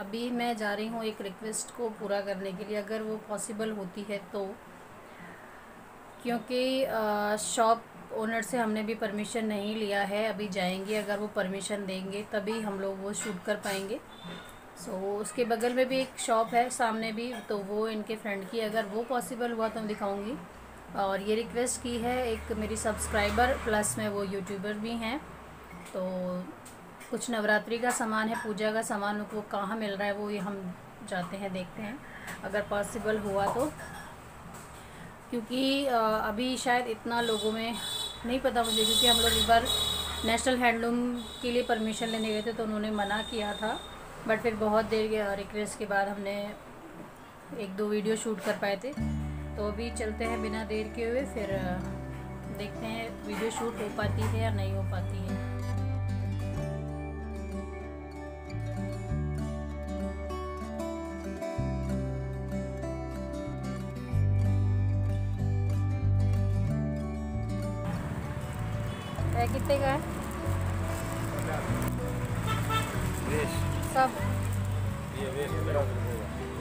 अभी मैं जा रही हूँ एक रिक्वेस्ट को पूरा करने के लिए, अगर वो पॉसिबल होती है तो। क्योंकि शॉप ओनर से हमने भी परमिशन नहीं लिया है, अभी जाएंगे, अगर वो परमिशन देंगे तभी हम लोग वो शूट कर पाएंगे। उसके बगल में भी एक शॉप है, सामने भी, तो वो इनके फ्रेंड की, अगर वो पॉसिबल हुआ तो मैं दिखाऊंगी। और ये रिक्वेस्ट की है एक मेरी सब्सक्राइबर, प्लस में वो यूट्यूबर भी हैं। तो कुछ नवरात्रि का सामान है, पूजा का सामान, वो कहाँ मिल रहा है वो ये हम जाते हैं, देखते हैं अगर पॉसिबल हुआ तो। क्योंकि अभी शायद इतना लोगों में नहीं पता मुझे, क्योंकि हम लोग एक बार नेशनल हैंडलूम के लिए परमिशन लेने गए थे तो उन्होंने मना किया था। बट फिर बहुत देर रिक्वेस्ट के बाद हमने एक दो वीडियो शूट कर पाए थे। तो अभी चलते हैं बिना देर के हुए, फिर देखते हैं वीडियो शूट हो पाती है या नहीं हो पाती है। कितने का है सब?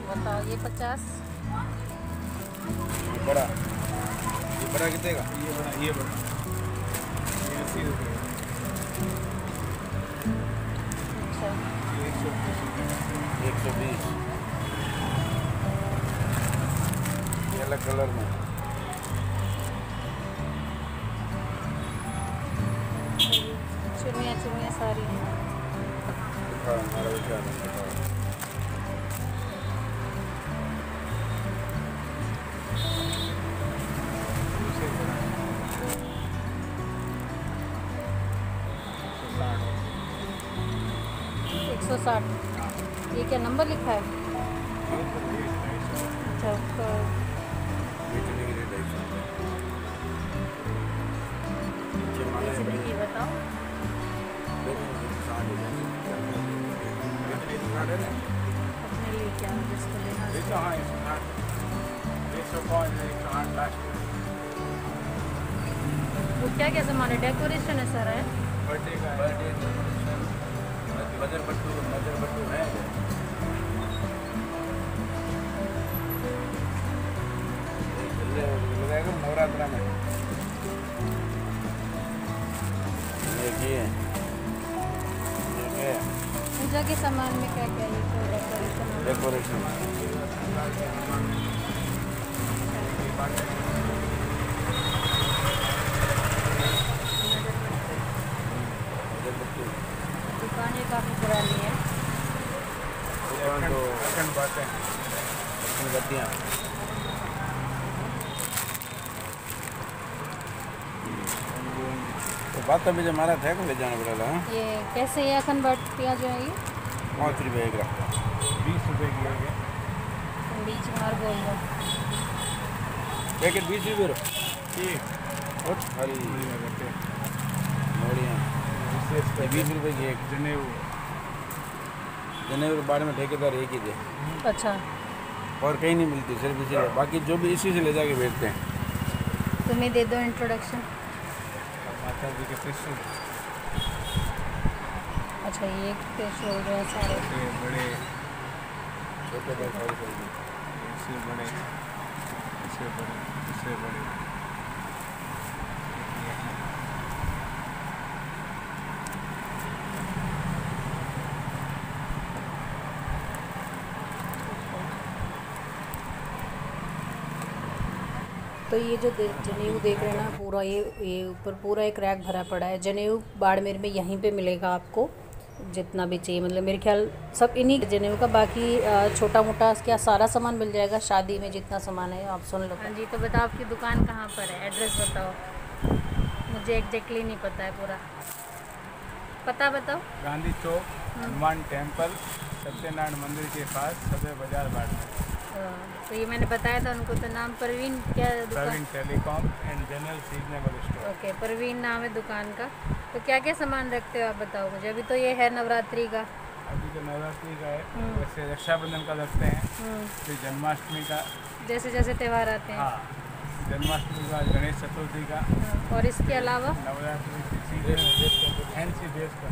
बताओ, ये 50। बड़ा, ये बड़ा कितने का? ये बड़ा 80 रुपये। अच्छा, 120। ये अलग कलर में। चुनिया सारी हैं। हमारा विचार है। 160। ये क्या नंबर लिखा है? अच्छा, उसका बताओ। अपने लिए क्या, जिसको लेना वो क्या क्या सामान है? डेकोरेशन है सारा है। बर्थडे का मदर बट्टू है। लगाएगा नवरात्रा में। देखिए पूजा के सामान में क्या क्या है? डेकोरेशन दुकानें काफ़ी पुरानी है। दुकान तो अखंड बातें, गद्दियाँ। तो बात अभी जो हमारा था ले जाने वाला है। ये कैसे है अखंड बाटियाँ जो है ये? 5 रुपये एक रखता है। 20 रुपये की है। बीच मार बोल दो। पैकेट 20 रुपये ठीक। और हरी बढ़िया 20 रुपये की एक। जनेऊ बाड़ में ठेकेदार एक ही थे। अच्छा, और कहीं नहीं मिलती, सिर्फ इसी। बाकी जो भी इसी से ले जाके बेचते हैं। तुम्हें दे दो इंट्रोडक्शन। माता जी के त्रिशूल। अच्छा, ये त्रिशूल जो है सारे बड़े छोटे बड़े, इससे बड़े, इससे बड़े, इससे बड़े। तो ये जो जनेऊ देख रहे हैं ना, पूरा ये ऊपर पूरा एक रैक भरा पड़ा है। जनेऊ बाड़मेर में यहीं पे मिलेगा आपको, जितना भी चाहिए। मतलब मेरे ख्याल सब इन्हीं जनेऊ का, बाकी छोटा मोटा क्या सारा सामान मिल जाएगा। शादी में जितना सामान है आप सुन लो। हाँ जी, तो बताओ आपकी दुकान कहाँ पर है? एड्रेस बताओ, मुझे एग्जैक्टली नहीं पता है पूरा। पता बताओ। गांधी चौक, हनुमान टेम्पल, सत्यनारायण मंदिर के पास, सदर बाजार बाड़मेर। तो ये मैंने बताया था उनको। तो नाम परवीन क्या? Parveen telecom and general seasonable store. Okay, Parveen नाम है दुकान का। तो क्या क्या सामान रखते हो आप बताओ मुझे? अभी तो ये है नवरात्रि का। अभी तो नवरात्रि का है, वैसे रक्षाबंधन का रखते हैं, फिर जन्माष्टमी का, जैसे जैसे त्यौहार आते हैं। हाँ, जन्माष्टमी का, गणेश चतुर्थी का। और इसके अलावा नवरात्रि फैंसी ड्रेस का।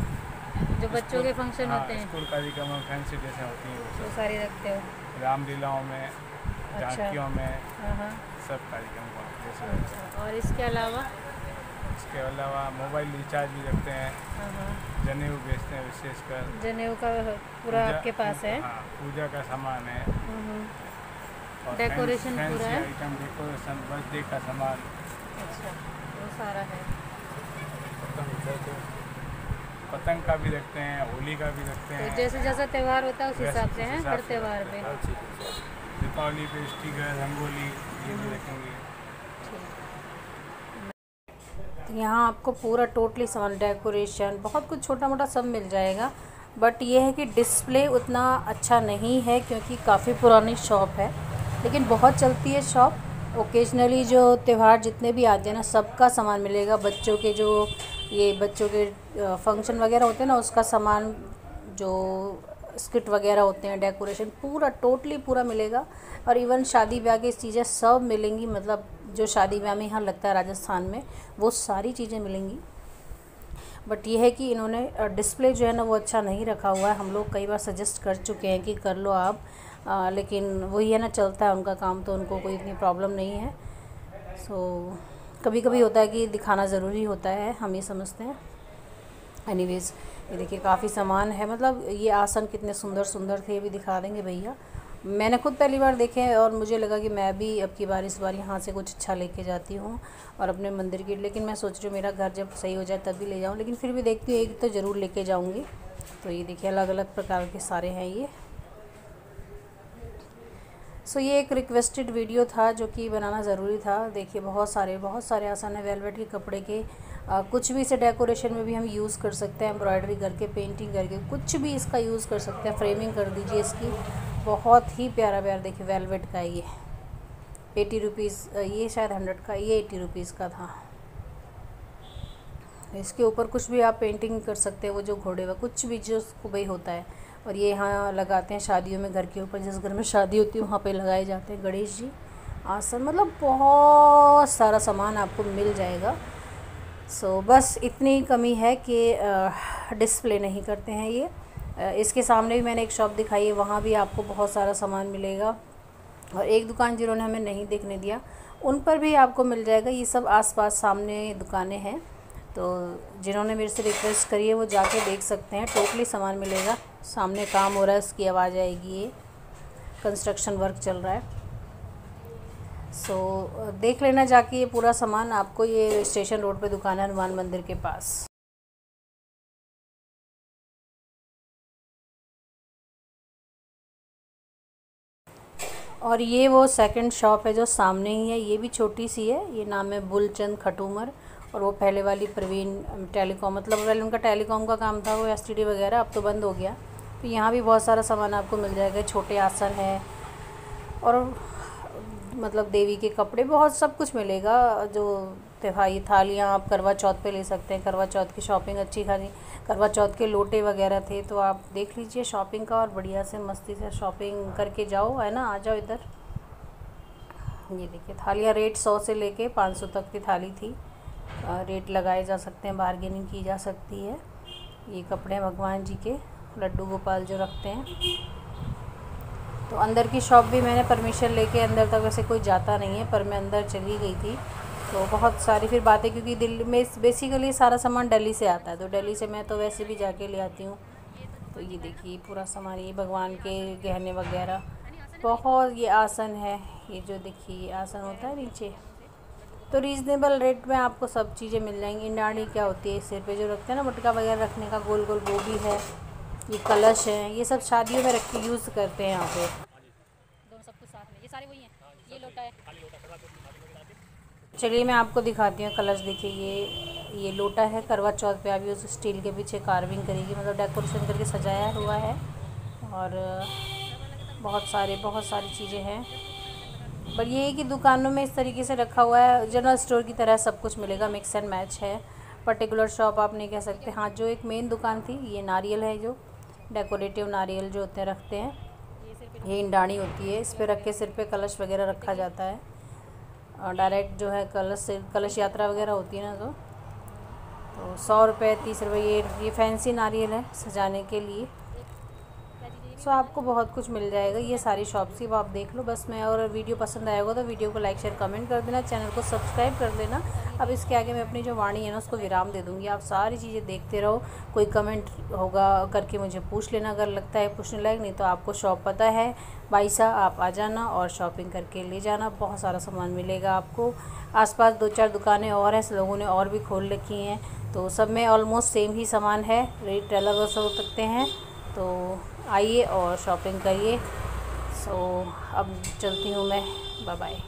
जो बच्चों के फंक्शन हाँ, होते हैं स्कूल कार्यक्रम में फैंसी ड्रेसें होती हैं वो सारी रखते हो। रामलीलाओं में, अच्छा। झांकियों में, हाँ हाँ। सब कार्यक्रम का जैसे। अच्छा, और इसके अलावा? इसके अलावा मोबाइल रिचार्ज भी रखते हैं, हाँ हाँ। जनेऊ बेचते हैं विशेषकर। जनेऊ का पूरा आपके पास है? हाँ, पूजा का सामान है और डेकोरेशन पूरा है? आइटम, डेकोरेशन, बर्थडे का सामान। अच्छा, वो सारा है। पतंग का भी रखते हैं, होली का भी रखते तो हैं। जैसे जैसा त्यौहार होता है उस हिसाब से हैं, हर से त्यौहार पे। दीपावली पे स्टिकर, रंगोली ये भी रखेंगे। यहाँ आपको पूरा टोटली सामान, डेकोरेशन, बहुत कुछ छोटा मोटा सब मिल जाएगा। बट ये है कि डिस्प्ले उतना अच्छा नहीं है क्योंकि काफ़ी पुरानी शॉप है, लेकिन बहुत चलती है शॉप। ओकेजनली जो त्यौहार जितने भी आते हैं ना, सबका सामान मिलेगा। बच्चों के जो ये बच्चों के फंक्शन वगैरह होते हैं ना, उसका सामान, जो स्किट वगैरह होते हैं, डेकोरेशन, पूरा टोटली पूरा मिलेगा। और इवन शादी ब्याह की चीज़ें सब मिलेंगी, मतलब जो शादी ब्याह में यहाँ लगता है राजस्थान में, वो सारी चीज़ें मिलेंगी। बट ये है कि इन्होंने डिस्प्ले जो है ना वो अच्छा नहीं रखा हुआ है। हम लोग कई बार सजेस्ट कर चुके हैं कि कर लो आप, लेकिन वही है ना, चलता है उनका काम, तो उनको कोई इतनी प्रॉब्लम नहीं है। सो कभी कभी होता है कि दिखाना ज़रूरी होता है, हम ये समझते हैं। एनीवेज़, ये देखिए काफ़ी सामान है। मतलब ये आसन कितने सुंदर सुंदर थे, ये भी दिखा देंगे भैया। मैंने खुद पहली बार देखे हैं और मुझे लगा कि मैं भी अब की बार इस बार यहाँ से कुछ अच्छा लेके जाती हूँ और अपने मंदिर की। लेकिन मैं सोच रही हूँ मेरा घर जब सही हो जाए तभी ले जाऊँ, लेकिन फिर भी देखती हूँ एक तो ज़रूर लेके जाऊँगी। तो ये देखिए अलग अलग प्रकार के सारे हैं ये। सो ये एक रिक्वेस्टेड वीडियो था जो कि बनाना ज़रूरी था। देखिए बहुत सारे आसान है वेलवेट के कपड़े के। कुछ भी इसे डेकोरेशन में भी हम यूज़ कर सकते हैं, एम्ब्रॉयडरी करके, पेंटिंग करके, कुछ भी इसका यूज़ कर सकते हैं। फ्रेमिंग कर दीजिए इसकी, बहुत ही प्यारा प्यारा। देखिए वेलवेट का है ये, 80 रुपीज़, ये शायद 100 का, ये 80 रुपीज़ का था। इसके ऊपर कुछ भी आप पेंटिंग कर सकते हैं, वो जो घोड़े व कुछ भी जो भाई होता है। और ये यहाँ लगाते हैं शादियों में, घर के ऊपर जिस घर में शादी होती है वहाँ पे लगाए जाते हैं गणेश जी, आसन। मतलब बहुत सारा सामान आपको मिल जाएगा। सो बस इतनी कमी है कि डिस्प्ले नहीं करते हैं ये। इसके सामने भी मैंने एक शॉप दिखाई है, वहाँ भी आपको बहुत सारा सामान मिलेगा। और एक दुकान जिन्होंने हमें नहीं देखने दिया, उन पर भी आपको मिल जाएगा। ये सब आसपास सामने दुकानें हैं, तो जिन्होंने मेरे से रिक्वेस्ट करी है वो जाके देख सकते हैं। टोटली सामान मिलेगा। सामने काम हो रहा है, उसकी आवाज़ आएगी। ये कंस्ट्रक्शन वर्क चल रहा है। सो देख लेना जाके ये पूरा सामान आपको। ये स्टेशन रोड पे दुकान है, हनुमान मंदिर के पास। और ये वो सेकंड शॉप है जो सामने ही है, ये भी छोटी सी है। ये नाम है बुलचंद खटूमर। और वो पहले वाली प्रवीण टेलीकॉम, मतलब पहले उनका टेलीकॉम का काम था, वो एसटीडी वगैरह, अब तो बंद हो गया। तो यहाँ भी बहुत सारा सामान आपको मिल जाएगा। छोटे आसन है और मतलब देवी के कपड़े, बहुत सब कुछ मिलेगा। जो त्योहारी थालियाँ आप करवा चौथ पे ले सकते हैं, करवा चौथ की शॉपिंग अच्छी खासी। करवा चौथ के लोटे वगैरह थे, तो आप देख लीजिए शॉपिंग का, और बढ़िया से मस्ती से शॉपिंग करके जाओ, है ना। आ जाओ इधर। ये देखिए थालियाँ रेट 100 से लेके 500 तक की थाली थी। रेट लगाए जा सकते हैं, बार्गेनिंग की जा सकती है। ये कपड़े हैं भगवान जी के, लड्डू गोपाल जो रखते हैं। तो अंदर की शॉप भी मैंने परमिशन लेके, अंदर तक वैसे कोई जाता नहीं है, पर मैं अंदर चली गई थी। तो बहुत सारी फिर बातें, क्योंकि दिल्ली में बेसिकली सारा सामान दिल्ली से आता है, तो दिल्ली से मैं तो वैसे भी जाके ले आती हूँ। तो ये देखिए पूरा सामान, ये भगवान के गहने वगैरह, बहुत। ये आसन है, ये जो देखिए ये आसन होता है नीचे। तो रीज़नेबल रेट में आपको सब चीज़ें मिल जाएंगी। इंडानी क्या होती है, सिर पे जो रखते हैं ना मटका वगैरह रखने का, गोल गोल, वो भी है। ये कलश है, ये सब शादियों में रख के यूज़ करते हैं यहाँ पे। दोनों सब कुछ साथ में, ये सारे वही हैं। ये लोटा है। चलिए मैं आपको दिखाती हूँ कलश। देखिए ये लोटा है, करवा चौथ पे आप यूज़, स्टील के पीछे कार्विंग करेगी, मतलब डेकोरेशन करके सजाया हुआ है। और बहुत सारी चीज़ें हैं। पर ये है कि दुकानों में इस तरीके से रखा हुआ है, जनरल स्टोर की तरह सब कुछ मिलेगा, मिक्स एंड मैच है। पर्टिकुलर शॉप आप नहीं कह सकते। हाँ, जो एक मेन दुकान थी, ये नारियल है, जो डेकोरेटिव नारियल जो होते हैं रखते हैं, ये इंडानी होती है। इस पर रख के सिर पे कलश वगैरह रखा जाता है। और डायरेक्ट जो है कलश यात्रा वगैरह होती है ना, तो तो 100 रुपये 30 रुपये ये फैंसी नारियल है सजाने के लिए। सो आपको बहुत कुछ मिल जाएगा, ये सारी शॉप थी, वो आप देख लो बस। मैं और वीडियो पसंद आएगा तो वीडियो को लाइक शेयर कमेंट कर देना, चैनल को सब्सक्राइब कर देना। अब इसके आगे मैं अपनी जो वाणी है ना उसको विराम दे दूँगी। आप सारी चीज़ें देखते रहो, कोई कमेंट होगा करके मुझे पूछ लेना अगर लगता है पूछने लायक, नहीं तो आपको शॉप पता है बाईसा, आप आ जाना और शॉपिंग करके ले जाना। बहुत सारा सामान मिलेगा आपको। आसपास 2-4 दुकानें और हैं, लोगों ने और भी खोल रखी हैं, तो सब में ऑलमोस्ट सेम ही सामान है, रिटेलर हो सकते हैं। तो आइए और शॉपिंग करिए। सो अब चलती हूँ मैं, बाय बाय।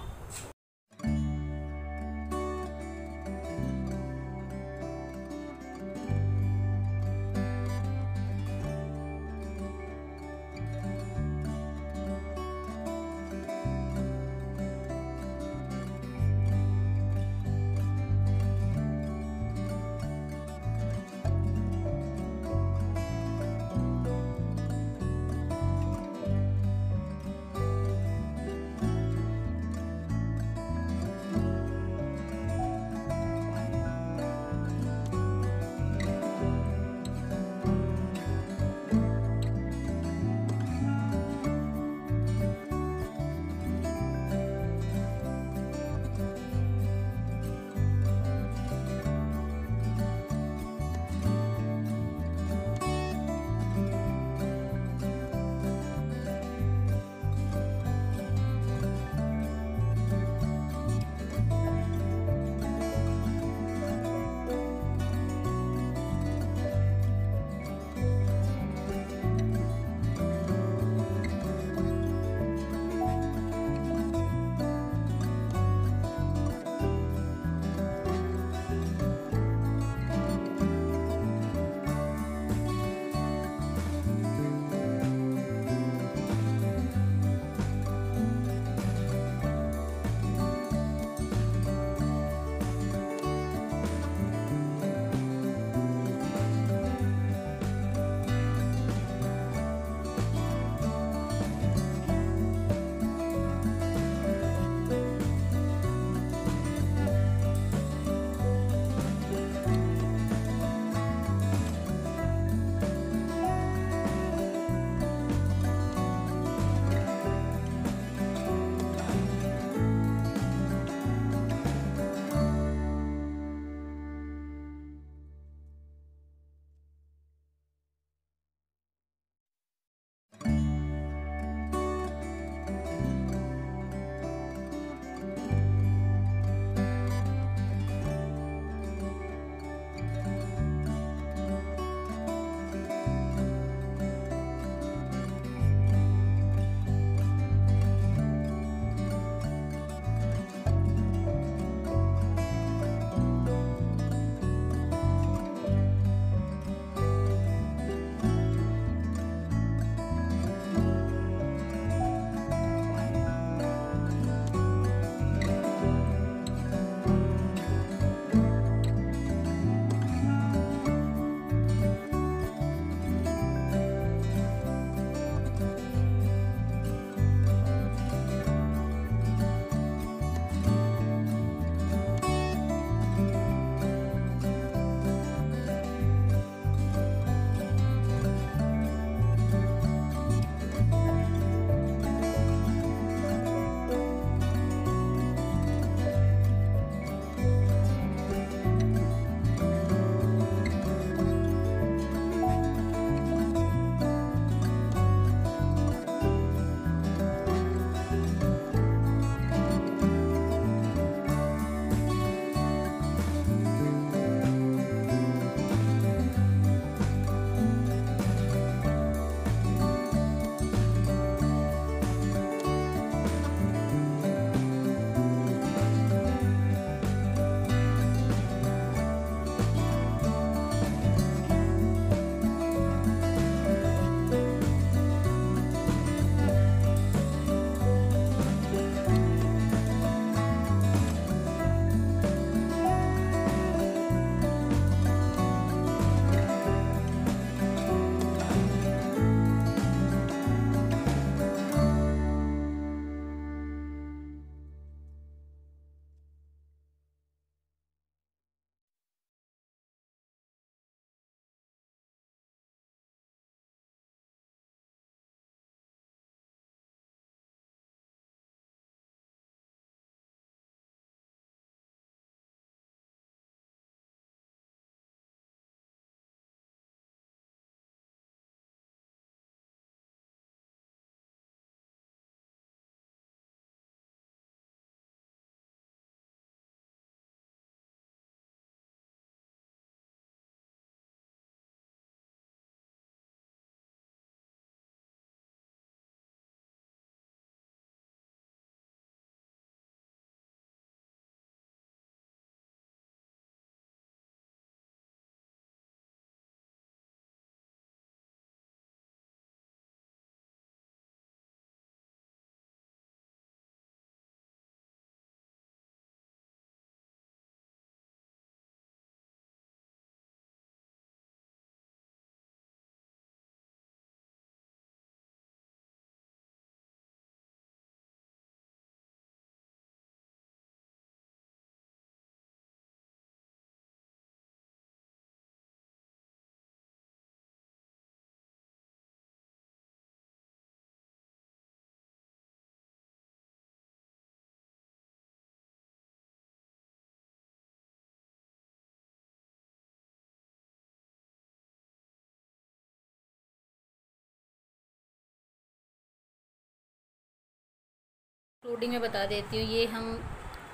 लोडिंग में बता देती हूँ।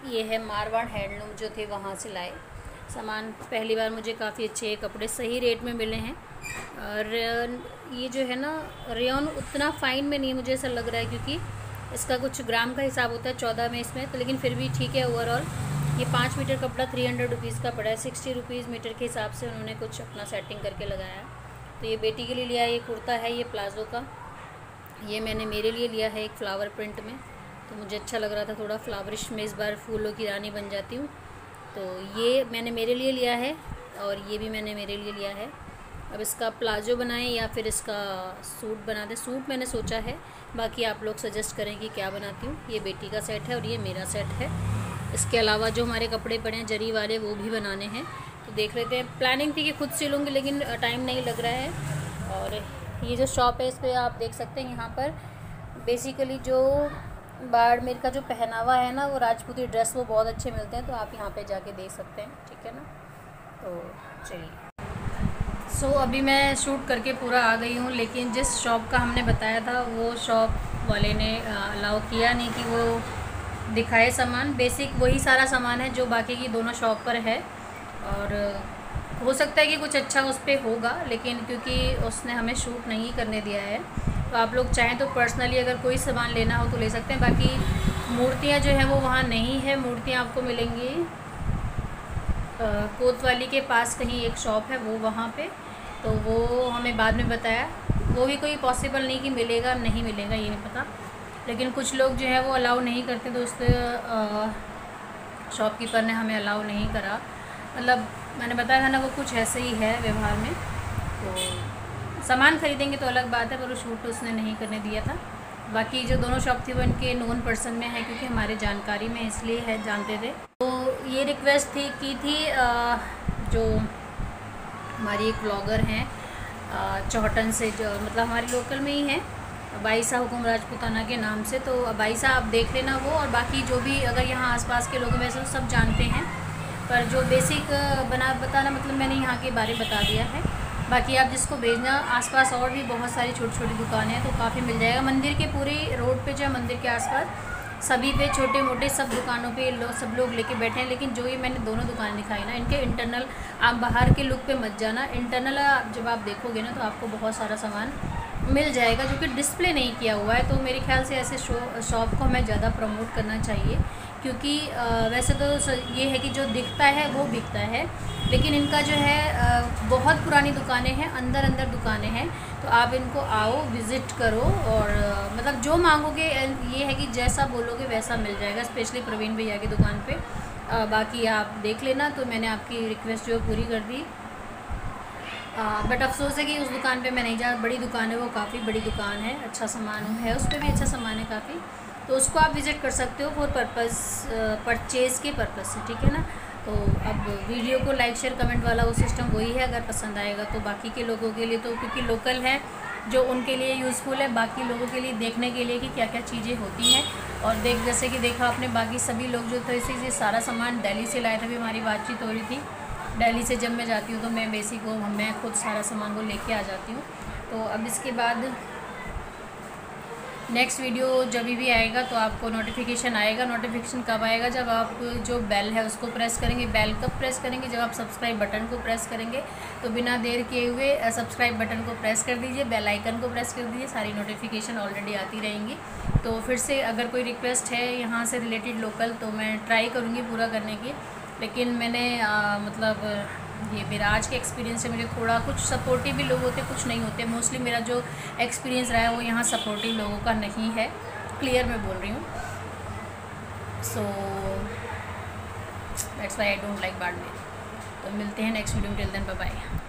ये है मारवाड़ हैंडलूम जो थे वहाँ से लाए सामान। पहली बार मुझे काफ़ी अच्छे कपड़े सही रेट में मिले हैं। और ये जो है ना रेयन उतना फाइन में नहीं मुझे ऐसा लग रहा है, क्योंकि इसका कुछ ग्राम का हिसाब होता है 14 में इसमें, तो लेकिन फिर भी ठीक है। ओवरऑल ये 5 मीटर कपड़ा 300 रुपीज़ का पड़ा है। 60 रुपीज़ मीटर के हिसाब से उन्होंने कुछ अपना सेटिंग करके लगाया। तो ये बेटी के लिए लिया, ये कुर्ता है ये प्लाजो का। ये मैंने मेरे लिए लिया है एक फ्लावर प्रिंट में, तो मुझे अच्छा लग रहा था थोड़ा फ्लावरिश में, इस बार फूलों की रानी बन जाती हूँ। तो ये मैंने मेरे लिए लिया है और ये भी मैंने मेरे लिए लिया है। अब इसका प्लाजो बनाएं या फिर इसका सूट बना दें। सूट मैंने सोचा है, बाकी आप लोग सजेस्ट करें कि क्या बनाती हूँ। ये बेटी का सेट है और ये मेरा सेट है। इसके अलावा जो हमारे कपड़े पड़े हैं जरी वाले वो भी बनाने हैं, तो देख लेते हैं। प्लानिंग थी कि खुद सिलूँगी लेकिन टाइम नहीं लग रहा है। और ये जो शॉप है इस पर आप देख सकते हैं, यहाँ पर बेसिकली जो बाड़मेर का जो पहनावा है ना, वो राजपूती ड्रेस वो बहुत अच्छे मिलते हैं, तो आप यहाँ पे जाके देख सकते हैं, ठीक है ना। तो चलिए अभी मैं शूट करके पूरा आ गई हूँ, लेकिन जिस शॉप का हमने बताया था वो शॉप वाले ने अलाउ किया नहीं कि वो दिखाए सामान। बेसिक वही सारा सामान है जो बाकी की दोनों शॉप पर है, और हो सकता है कि कुछ अच्छा उस पर होगा, लेकिन क्योंकि उसने हमें शूट नहीं करने दिया है, तो आप लोग चाहें तो पर्सनली अगर कोई सामान लेना हो तो ले सकते हैं। बाकी मूर्तियाँ जो है वो वहाँ नहीं है। मूर्तियाँ आपको मिलेंगी कोतवाली के पास कहीं एक शॉप है वो वहाँ पे, तो वो हमें बाद में बताया। वो भी कोई पॉसिबल नहीं कि मिलेगा नहीं मिलेगा ये नहीं पता, लेकिन कुछ लोग जो है वो अलाउ नहीं करते, तो उस शॉपकीपर ने हमें अलाउ नहीं करा। मतलब मैंने बताया था ना, वो कुछ ऐसे ही है व्यवहार में। तो सामान ख़रीदेंगे तो अलग बात है, पर वो शूट उसने नहीं करने दिया था। बाकी जो दोनों शॉप थी वो इनके नोन पर्सन में है, क्योंकि हमारे जानकारी में इसलिए है, जानते थे। तो ये रिक्वेस्ट की थी जो हमारी एक ब्लॉगर हैं चौहटन से, जो मतलब हमारे लोकल में ही है, अबाइसा हुकुम राजपूताना के नाम से। तो अबाइसा आप देख लेना वो, और बाकी जो भी अगर यहाँ आसपास के लोग वैसे तो सब जानते हैं, पर जो बेसिक बताना मतलब मैंने यहाँ के बारे में बता दिया है। बाकी आप जिसको भेजना, आसपास और भी बहुत सारी छोटी छोटी दुकानें हैं, तो काफ़ी मिल जाएगा। मंदिर के पूरे रोड पे जो है, मंदिर के आसपास सभी पे छोटे मोटे सब दुकानों पे सब लोग लेके बैठे हैं। लेकिन जो ये मैंने दोनों दुकानें दिखाई ना, इनके इंटरनल आप बाहर के लुक पे मत जाना। इंटरनल जब आप देखोगे ना तो आपको बहुत सारा सामान मिल जाएगा जो कि डिस्प्ले नहीं किया हुआ है। तो मेरे ख्याल से ऐसे शॉप को हमें ज़्यादा प्रमोट करना चाहिए, क्योंकि वैसे तो ये है कि जो दिखता है वो बिकता है, लेकिन इनका जो है बहुत पुरानी दुकानें हैं, अंदर अंदर दुकानें हैं। तो आप इनको आओ, विज़िट करो, और मतलब जो मांगोगे ये है कि जैसा बोलोगे वैसा मिल जाएगा, स्पेशली प्रवीण भैया की दुकान पे। बाकी आप देख लेना। तो मैंने आपकी रिक्वेस्ट जो है पूरी कर दी, बट अफसोस है कि उस दुकान पे मैं नहीं जा। बड़ी दुकान है वो, काफ़ी बड़ी दुकान है, अच्छा सामान है, उस पर भी अच्छा सामान है काफ़ी, तो उसको आप विज़िट कर सकते हो फॉर पर्पज़ परचेज़ के पर्पज़ से, ठीक है ना। तो अब वीडियो को लाइक शेयर कमेंट वाला वो सिस्टम वही है, अगर पसंद आएगा तो बाकी के लोगों के लिए, तो क्योंकि लोकल है जो उनके लिए यूज़फुल है, बाकी लोगों के लिए देखने के लिए कि क्या क्या चीज़ें होती हैं। और जैसे कि देखा आपने, बाकी सभी लोग जो थे इसी सारा सामान दिल्ली से लाए थे। अभी हमारी बातचीत हो रही थी, दिल्ली से जब मैं जाती हूँ तो मैं बेसिक वो मैं खुद सारा सामान वो लेके आ जाती हूँ। तो अब इसके बाद नेक्स्ट वीडियो जब भी आएगा तो आपको नोटिफिकेशन आएगा। नोटिफिकेशन कब आएगा? जब आप जो बेल है उसको प्रेस करेंगे। बेल कब प्रेस करेंगे? जब आप सब्सक्राइब बटन को प्रेस करेंगे। तो बिना देर किए हुए सब्सक्राइब बटन को प्रेस कर दीजिए, बेल आइकन को प्रेस कर दीजिए, सारी नोटिफिकेशन ऑलरेडी आती रहेंगी। तो फिर से अगर कोई रिक्वेस्ट है यहाँ से रिलेटेड लोकल, तो मैं ट्राई करूँगी पूरा करने की। लेकिन मैंने मतलब ये मेरा आज के एक्सपीरियंस से मुझे थोड़ा कुछ सपोर्टिव भी लोग होते, कुछ नहीं होते। मोस्टली मेरा जो एक्सपीरियंस रहा है वो यहाँ सपोर्टिव लोगों का नहीं है, क्लियर मैं बोल रही हूँ। So that's why I don't like Barmer. तो मिलते हैं नेक्स्ट वीडियो में, टिल देन बाय बाय।